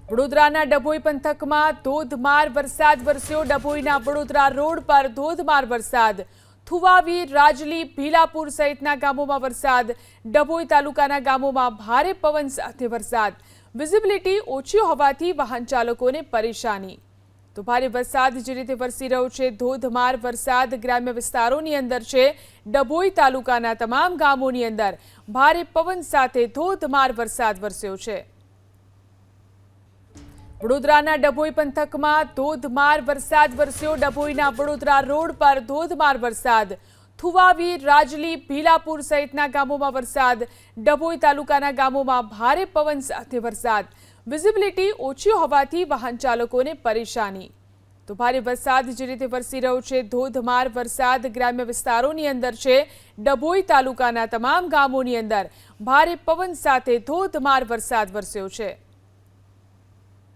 વડોદરાના ડભોઈ પંથકમાં ધોધમાર વરસાદ વરસ્યો। ડભોઈના વડોદરા રોડ પર ધોધમાર વરસાદ। થુવાવી, રાજલી, ભીલાપુર સહિતના ગામોમાં વરસાદ। ડભોઈ તાલુકાના ગામોમાં ભારે પવન સાથે વરસાદ। વિઝિબિલિટી ઓછી હોવાથી વાહન ચાલકોને પરેશાની। તો ભારે વરસાદ જે રીતે વરસી રહ્યો છે, ધોધમાર વરસાદ ગ્રામ્ય વિસ્તારોની અંદર છે। ડભોઈ તાલુકાના તમામ ગામોની અંદર ભારે પવન સાથે ધોધમાર વરસાદ વરસ્યો છે। વડોદરાના ડભોઈ પંથકમાં ધોધમાર વરસાદ વરસ્યો। ડભોઈના વડોદરા રોડ પર ધોધમાર વરસાદ। થુવાવી, રાજલી, ભીલાપુર સહિતના ગામોમાં વરસાદ। ડભોઈ તાલુકાના ગામોમાં ભારે પવન સાથે વરસાદ। વિઝિબિલિટી ઓછી હોવાથી વાહન ચાલકોને પરેશાની। તો ભારે વરસાદ જે રીતે વરસી રહ્યો છે, ધોધમાર વરસાદ ગ્રામ્ય વિસ્તારોની અંદર છે। ડભોઈ તાલુકાના તમામ ગામોની અંદર ભારે પવન સાથે ધોધમાર વરસાદ વરસ્યો છે।